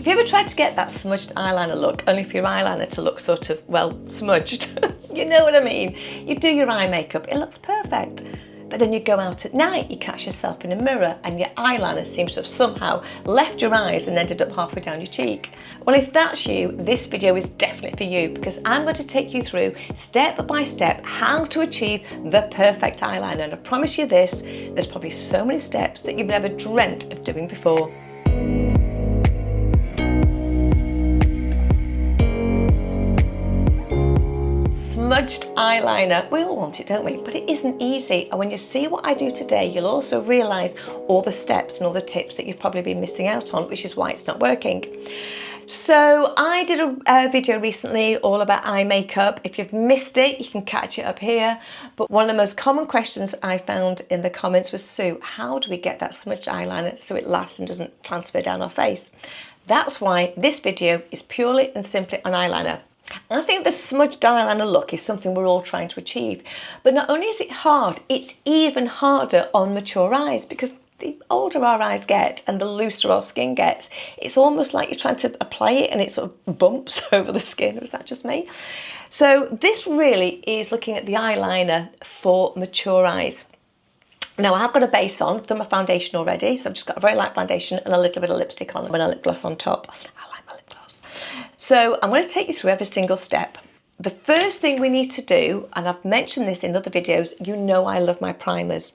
Have you ever tried to get that smudged eyeliner look, only for your eyeliner to look sort of, well, smudged? You know what I mean? You do your eye makeup, it looks perfect. But then you go out at night, you catch yourself in a mirror and your eyeliner seems to have somehow left your eyes and ended up halfway down your cheek. Well, if that's you, this video is definitely for you, because I'm going to take you through step by step how to achieve the perfect eyeliner. And I promise you this, there's probably so many steps that you've never dreamt of doing before. Smudged eyeliner, we all want it, don't we? But it isn't easy, and when you see what I do today, you'll also realise all the steps and all the tips that you've probably been missing out on, which is why it's not working. So I did a video recently all about eye makeup. If you've missed it, you can catch it up here. But one of the most common questions I found in the comments was, Sue, how do we get that smudged eyeliner so it lasts and doesn't transfer down our face? That's why this video is purely and simply on eyeliner. I think the smudged eyeliner look is something we're all trying to achieve. But not only is it hard, it's even harder on mature eyes, because the older our eyes get and the looser our skin gets, it's almost like you're trying to apply it and it sort of bumps over the skin. Or is that just me? So this really is looking at the eyeliner for mature eyes. Now I have got a base on, I've done my foundation already, so I've just got a very light foundation and a little bit of lipstick on and a lip gloss on top. I like my lip gloss. So I'm going to take you through every single step. The first thing we need to do, and I've mentioned this in other videos, you know I love my primers.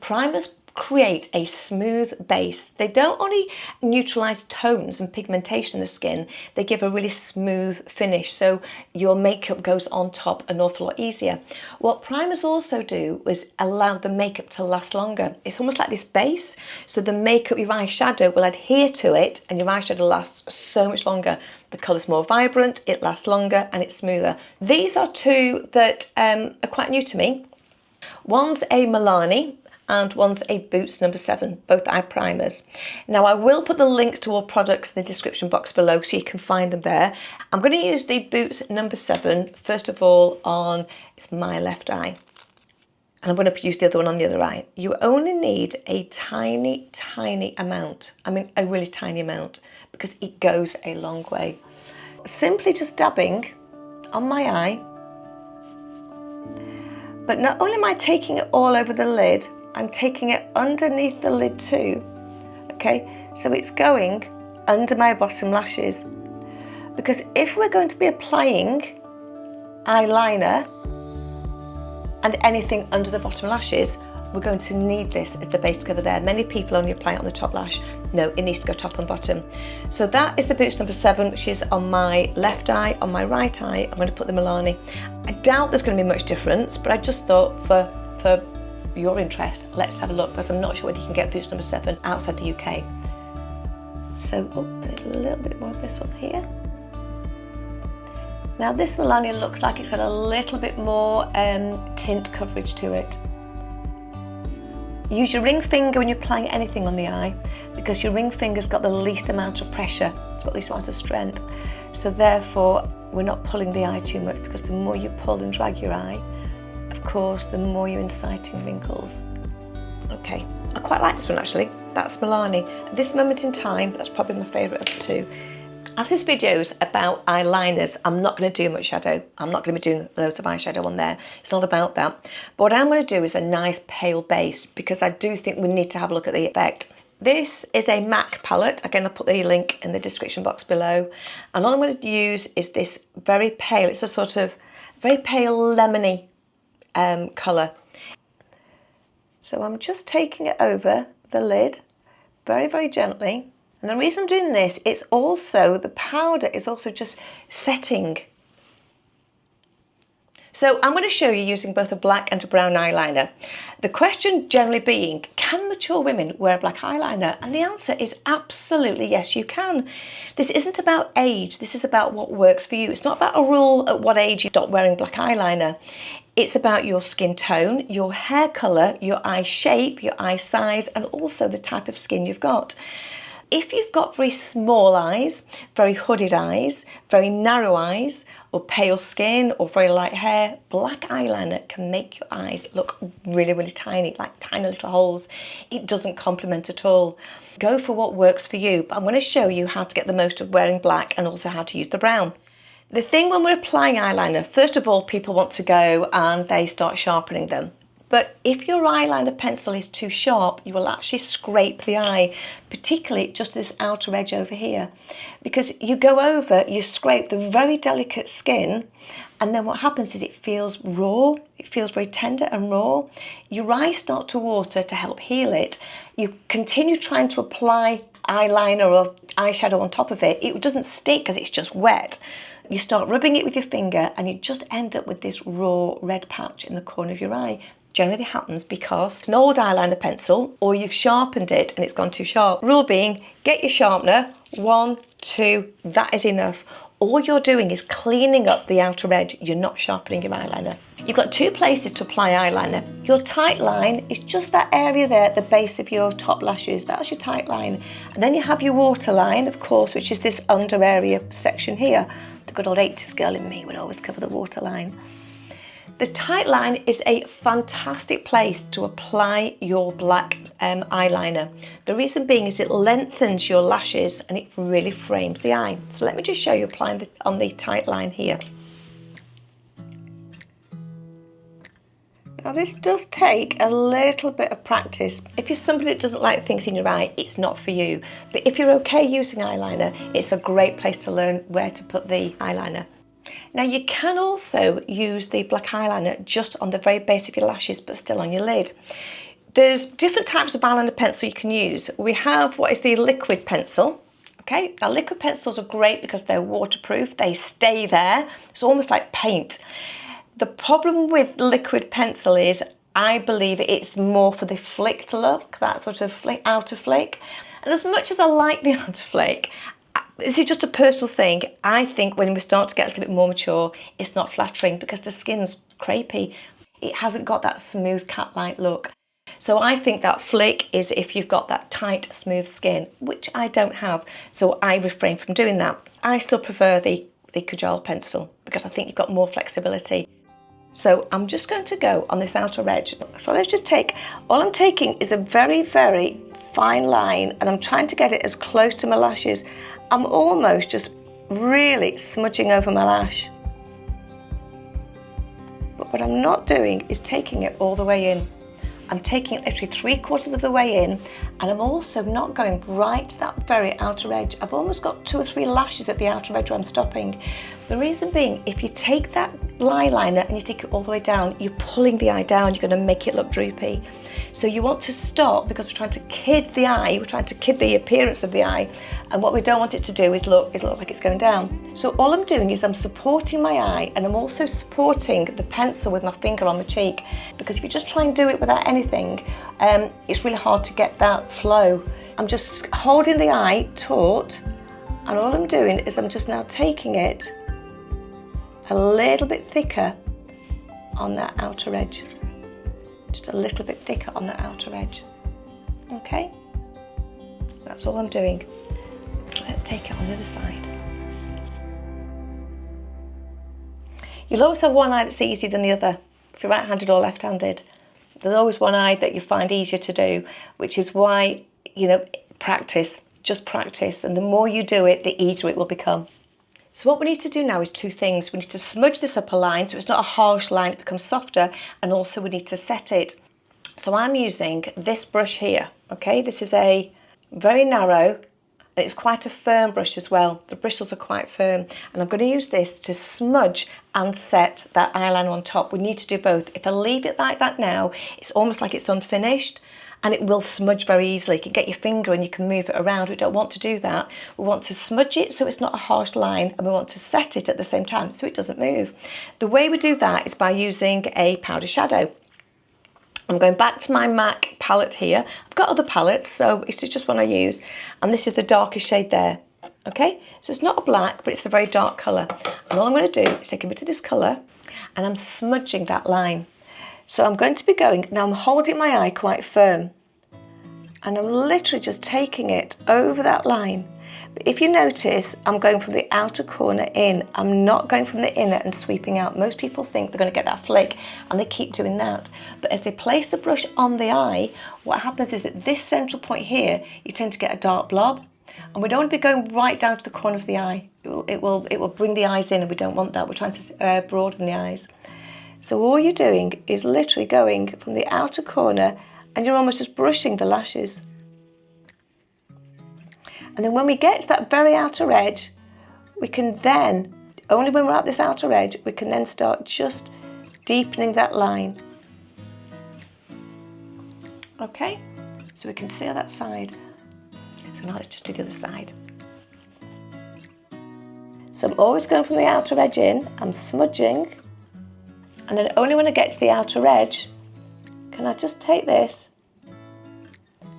Primers create a smooth base. They don't only neutralise tones and pigmentation in the skin, they give a really smooth finish, so your makeup goes on top an awful lot easier. What primers also do is allow the makeup to last longer. It's almost like this base, so the makeup, your eyeshadow will adhere to it and your eyeshadow lasts so much longer. The colour's more vibrant, it lasts longer and it's smoother. These are two that are quite new to me. One's a Milani and one's a Boots number 7, both eye primers. Now I will put the links to all products in the description box below so you can find them there. I'm going to use the Boots number 7 first of all on, it's my left eye. And I'm going to use the other one on the other eye. You only need a tiny, tiny amount. I mean a really tiny amount, because it goes a long way. Simply just dabbing on my eye. But not only am I taking it all over the lid, I'm taking it underneath the lid too, okay? So it's going under my bottom lashes, because if we're going to be applying eyeliner and anything under the bottom lashes, we're going to need this as the base to cover there. Many people only apply it on the top lash. No, it needs to go top and bottom. So that is the Boots number 7, which is on my left eye. On my right eye, I'm going to put the Milani. I doubt there's going to be much difference, but I just thought for your interest, let's have a look, because I'm not sure whether you can get Boots number 7 outside the UK. So, a little bit more of this one here. Now this Milani looks like it's got a little bit more tint coverage to it. Use your ring finger when you're applying anything on the eye, because your ring finger's got the least amount of pressure, it's got the least amount of strength. So therefore, we're not pulling the eye too much, because the more you pull and drag your eye, of course, the more you're inciting wrinkles. Okay, I quite like this one actually. That's Milani. At this moment in time, that's probably my favourite of the two. As this video's about eyeliners, I'm not going to do much shadow. I'm not going to be doing loads of eyeshadow on there. It's not about that. But what I'm going to do is a nice pale base, because I do think we need to have a look at the effect. This is a MAC palette. Again, I'll put the link in the description box below. And all I'm going to use is this very pale, it's a sort of very pale lemony colour. So I'm just taking it over the lid very, very gently. And the reason I'm doing this, it's also, the powder is also just setting. So I'm going to show you using both a black and a brown eyeliner. The question generally being, can mature women wear a black eyeliner? And the answer is absolutely yes, you can. This isn't about age, this is about what works for you. It's not about a rule at what age you stop wearing black eyeliner. It's about your skin tone, your hair colour, your eye shape, your eye size, and also the type of skin you've got. If you've got very small eyes, very hooded eyes, very narrow eyes, or pale skin or very light hair, black eyeliner can make your eyes look really, really tiny, like tiny little holes. It doesn't complement at all. Go for what works for you, but I'm going to show you how to get the most of wearing black and also how to use the brown. The thing when we're applying eyeliner, first of all, people want to go and they start sharpening them. But if your eyeliner pencil is too sharp, you will actually scrape the eye, particularly just this outer edge over here. Because you go over, you scrape the very delicate skin, and then what happens is it feels raw, it feels very tender and raw. Your eyes start to water to help heal it. You continue trying to apply eyeliner or eyeshadow on top of it, it doesn't stick because it's just wet. You start rubbing it with your finger and you just end up with this raw red patch in the corner of your eye. Generally happens because an old eyeliner pencil or you've sharpened it and it's gone too sharp. Rule being, get your sharpener, 1, 2, that is enough. All you're doing is cleaning up the outer edge, you're not sharpening your eyeliner. You've got 2 places to apply eyeliner. Your tight line is just that area there at the base of your top lashes, that's your tight line. And then you have your waterline, of course, which is this under area section here. The good old 80s girl in me would always cover the waterline. The tight line is a fantastic place to apply your black eyeliner. The reason being is it lengthens your lashes and it really frames the eye. So let me just show you applying on the tight line here. Now this does take a little bit of practice. If you're somebody that doesn't like things in your eye, it's not for you. But if you're okay using eyeliner, it's a great place to learn where to put the eyeliner. Now you can also use the black eyeliner just on the very base of your lashes but still on your lid. There's different types of eyeliner pencil you can use. We have what is the liquid pencil. Okay, now liquid pencils are great because they're waterproof, they stay there. It's almost like paint. The problem with liquid pencil is I believe it's more for the flicked look, that sort of outer flick. And as much as I like the outer flick, this is just a personal thing. I think when we start to get a little bit more mature, it's not flattering because the skin's crepey. It hasn't got that smooth cat-like look. So I think that flick is if you've got that tight, smooth skin, which I don't have. So I refrain from doing that. I still prefer the Kajal pencil because I think you've got more flexibility. So I'm just going to go on this outer edge. So let's just all I'm taking is a very, very fine line and I'm trying to get it as close to my lashes. I'm almost just really smudging over my lash. But what I'm not doing is taking it all the way in. I'm taking it literally 3/4 of the way in, and I'm also not going right to that very outer edge. I've almost got 2 or 3 lashes at the outer edge where I'm stopping. The reason being, if you take that eyeliner and you take it all the way down, you're pulling the eye down, you're going to make it look droopy. So you want to stop because we're trying to kid the eye, we're trying to kid the appearance of the eye, and what we don't want it to do is look like it's going down. So all I'm doing is I'm supporting my eye and I'm also supporting the pencil with my finger on my cheek, because if you just try and do it without anything, it's really hard to get that flow. I'm just holding the eye taut, and all I'm doing is I'm just now taking it a little bit thicker on that outer edge. Just a little bit thicker on the outer edge. Okay? That's all I'm doing. Let's take it on the other side. You'll always have one eye that's easier than the other, if you're right-handed or left-handed. There's always one eye that you find easier to do, which is why, practice, just practice. And the more you do it, the easier it will become. So what we need to do now is 2 things. We need to smudge this upper line so it's not a harsh line, it becomes softer, and also we need to set it. So I'm using this brush here, okay? This is a very narrow, and it's quite a firm brush as well. The bristles are quite firm, and I'm going to use this to smudge and set that eyeliner on top. We need to do both. If I leave it like that now, it's almost like it's unfinished, and it will smudge very easily. You can get your finger and you can move it around. We don't want to do that. We want to smudge it so it's not a harsh line, and we want to set it at the same time so it doesn't move. The way we do that is by using a powder shadow. I'm going back to my MAC palette here. I've got other palettes, so it's just one I use, and this is the darkest shade there. Okay, so it's not a black, but it's a very dark colour. And all I'm going to do is take a bit of this colour and I'm smudging that line. So I'm going to be going, now I'm holding my eye quite firm, And I'm literally just taking it over that line. But if you notice, I'm going from the outer corner in. I'm not going from the inner and sweeping out. Most people think they're going to get that flick and they keep doing that. But as they place the brush on the eye, what happens is at this central point here, you tend to get a dark blob. And we don't want to be going right down to the corner of the eye. It will bring the eyes in, and we don't want that. We're trying to broaden the eyes. So all you're doing is literally going from the outer corner, and you're almost just brushing the lashes. And then when we get to that very outer edge, we can then, only when we're at this outer edge, we can then start just deepening that line. Okay, so we can see on that side. So now let's just do the other side. So I'm always going from the outer edge in, I'm smudging, and then only when I get to the outer edge, can I just take this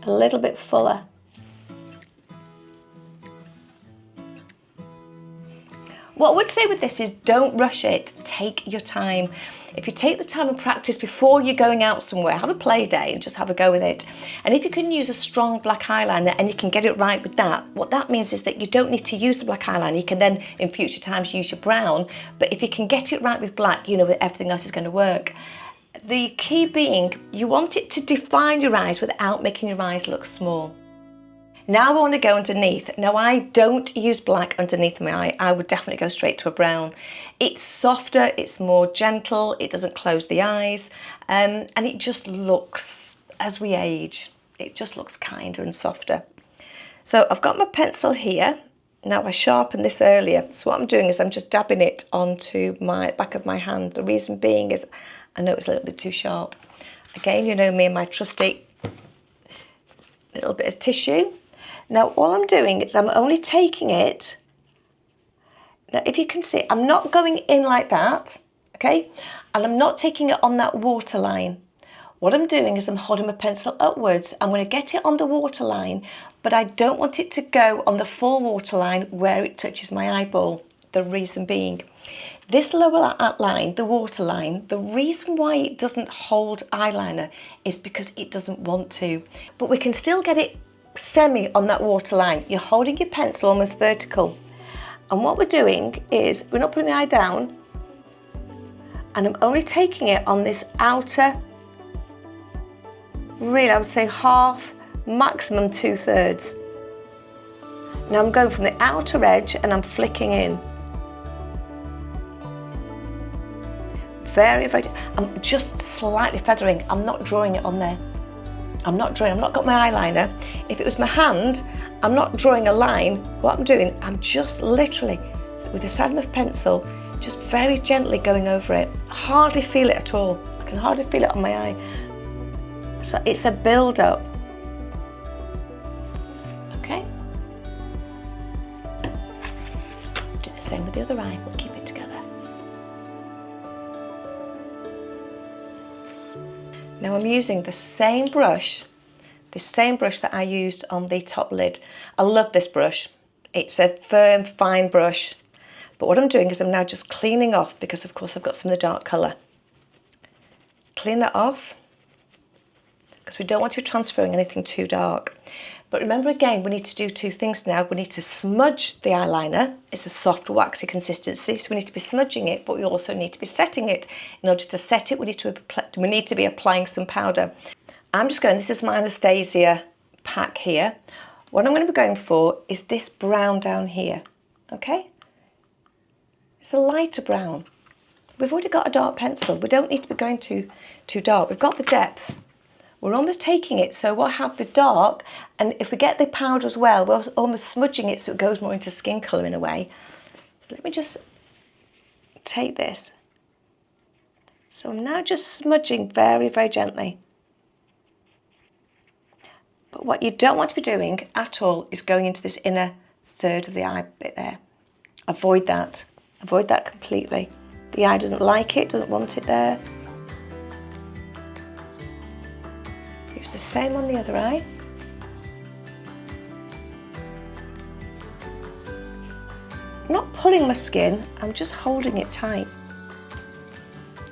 a little bit fuller. What I would say with this is don't rush it, take your time. If you take the time and practice before you're going out somewhere, have a play day and just have a go with it. And if you can use a strong black eyeliner and you can get it right with that, what that means is that you don't need to use the black eyeliner. You can then in future times use your brown, but if you can get it right with black, you know that everything else is going to work. The key being, you want it to define your eyes without making your eyes look small. Now I want to go underneath. Now I don't use black underneath my eye. I would definitely go straight to a brown. It's softer, it's more gentle, it doesn't close the eyes, and it just looks, as we age, it just looks kinder and softer. So I've got my pencil here. Now I sharpened this earlier. So what I'm doing is I'm just dabbing it onto my back of my hand. The reason being is I know it's a little bit too sharp. Again, you know me and my trusty little bit of tissue. Now all I'm doing is I'm only taking it, now if you can see, I'm not going in like that, okay? And I'm not taking it on that waterline. What I'm doing is I'm holding my pencil upwards. I'm going to get it on the waterline, but I don't want it to go on the full waterline where it touches my eyeball. The reason being, this lower line, the waterline, the reason why it doesn't hold eyeliner is because it doesn't want to. But we can still get it semi on that waterline. You're holding your pencil almost vertical. And what we're doing is we're not putting the eye down, and I'm only taking it on this outer, really I would say half, maximum 2/3. Now I'm going from the outer edge and I'm flicking in. Very, very, I'm just slightly feathering. I'm not drawing it on there. I'm not got my eyeliner. If it was my hand, I'm not drawing a line. What I'm doing, I'm just literally, with the side of my pencil, just very gently going over it. Hardly feel it at all. I can hardly feel it on my eye. So it's a build-up. Okay. Do the same with the other eye. We'll keep it together. Now I'm using the same brush that I used on the top lid. I love this brush. It's a firm, fine brush. But what I'm doing is I'm now just cleaning off, because of course I've got some of the dark colour. Clean that off, because we don't want to be transferring anything too dark. But remember again, we need to do two things now. We need to smudge the eyeliner. It's a soft, waxy consistency, so we need to be smudging it, but we also need to be setting it. In order to set it, we need to be applying some powder. I'm just going, this is my Anastasia pack here. What I'm going to be going for is this brown down here, okay? It's a lighter brown. We've already got a dark pencil. We don't need to be going too dark. We've got the depth. We're almost taking it, so we'll have the dark, and if we get the powder as well, we're almost smudging it so it goes more into skin colour in a way. So let me just take this. So I'm now just smudging very, very gently. But what you don't want to be doing at all is going into this inner third of the eye bit there. Avoid that. Avoid that completely. The eye doesn't like it, doesn't want it there. Use the same on the other eye. I'm not pulling my skin, I'm just holding it tight.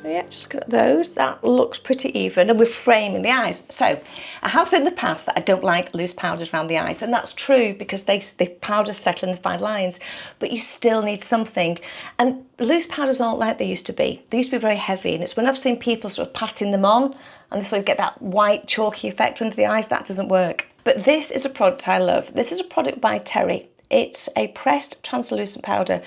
Yeah, just look at those. That looks pretty even, and we're framing the eyes. So I have said in the past that I don't like loose powders around the eyes, and that's true because the powders settle in the fine lines, but you still need something. And loose powders aren't like they used to be. They used to be very heavy, and it's when I've seen people sort of patting them on and they sort of get that white chalky effect under the eyes, that doesn't work. But this is a product I love. This is a product by Terry. It's a pressed translucent powder.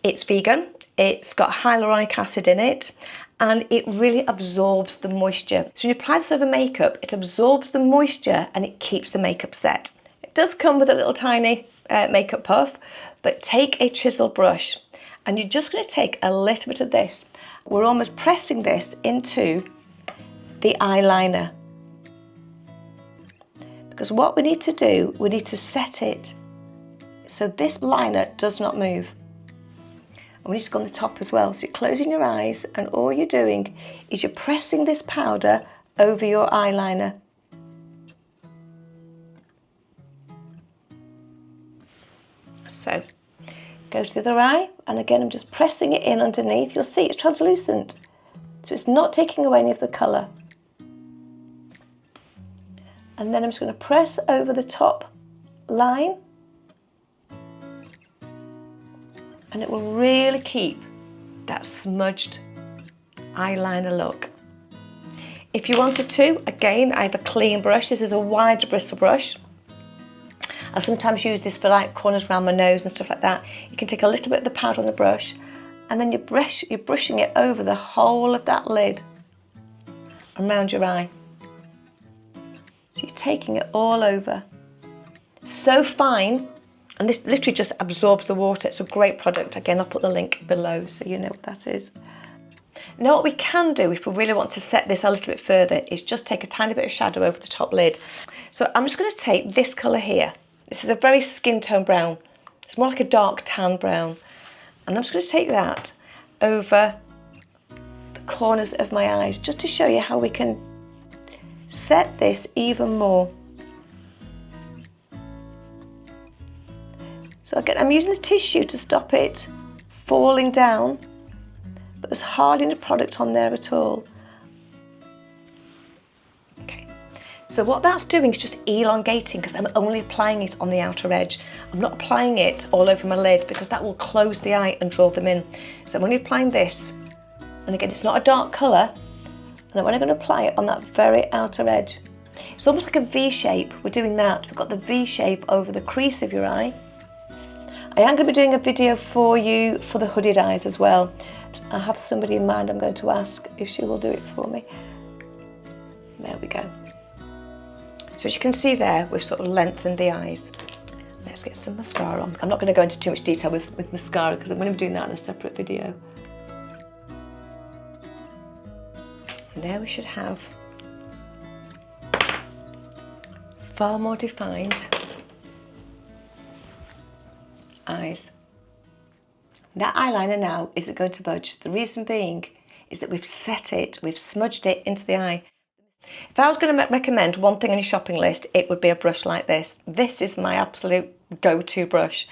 It's vegan, it's got hyaluronic acid in it, and it really absorbs the moisture. So when you apply this over makeup, it absorbs the moisture and it keeps the makeup set. It does come with a little tiny makeup puff, but take a chisel brush and you're just going to take a little bit of this. We're almost pressing this into the eyeliner. Because what we need to do, we need to set it so this liner does not move. And we need to go on the top as well. So you're closing your eyes and all you're doing is you're pressing this powder over your eyeliner. So go to the other eye, and again I'm just pressing it in underneath. You'll see it's translucent, so it's not taking away any of the colour. And then I'm just going to press over the top line, and it will really keep that smudged eyeliner look. If you wanted to, again, I have a clean brush. This is a wide bristle brush. I sometimes use this for like corners around my nose and stuff like that. You can take a little bit of the powder on the brush, and then you're brushing it over the whole of that lid and around your eye. So you're taking it all over. So fine, and this literally just absorbs the water. It's a great product. Again, I'll put the link below so you know what that is. Now what we can do if we really want to set this a little bit further is just take a tiny bit of shadow over the top lid. So I'm just going to take this colour here. This is a very skin tone brown. It's more like a dark tan brown. And I'm just going to take that over the corners of my eyes just to show you how we can set this even more. So again, I'm using the tissue to stop it falling down, but there's hardly any product on there at all. Okay, so what that's doing is just elongating because I'm only applying it on the outer edge. I'm not applying it all over my lid because that will close the eye and draw them in. So I'm only applying this, and again, it's not a dark colour, and I'm only going to apply it on that very outer edge. It's almost like a V shape. We're doing that. We've got the V shape over the crease of your eye. I am going to be doing a video for you for the hooded eyes as well. I have somebody in mind I'm going to ask if she will do it for me. There we go. So as you can see there, we've sort of lengthened the eyes. Let's get some mascara on. I'm not going to go into too much detail with mascara because I'm going to be doing that in a separate video. And there we should have far more defined eyes. That eyeliner now isn't going to budge. The reason being is that we've set it, we've smudged it into the eye. If I was going to recommend one thing on your shopping list, it would be a brush like this. This is my absolute go-to brush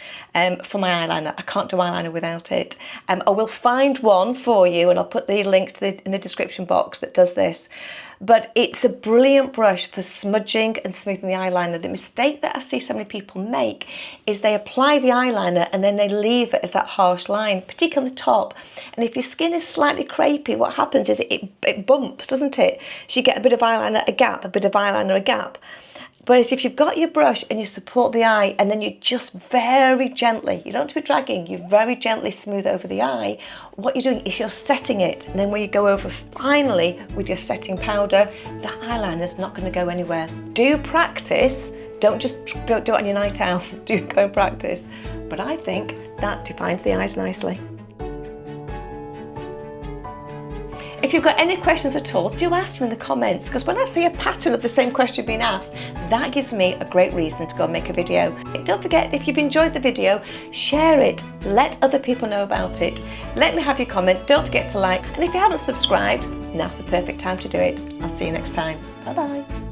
for my eyeliner. I can't do eyeliner without it. I will find one for you and I'll put the link in the description box that does this. But it's a brilliant brush for smudging and smoothing the eyeliner. The mistake that I see so many people make is they apply the eyeliner and then they leave it as that harsh line, particularly on the top. And if your skin is slightly crepey, what happens is it bumps, doesn't it? So you get a bit of eyeliner, a gap, a bit of eyeliner, a gap. Whereas if you've got your brush and you support the eye and then you just very gently, you don't have to be dragging, you very gently smooth over the eye, what you're doing is you're setting it. And then when you go over finally with your setting powder, that eyeliner's not going to go anywhere. Do practice, don't do it on your night out, do go and practice. But I think that defines the eyes nicely. If you've got any questions at all, do ask them in the comments, because when I see a pattern of the same question being asked, that gives me a great reason to go and make a video. Don't forget, if you've enjoyed the video, share it, let other people know about it. Let me have your comment, don't forget to like, and if you haven't subscribed, now's the perfect time to do it. I'll see you next time. Bye bye.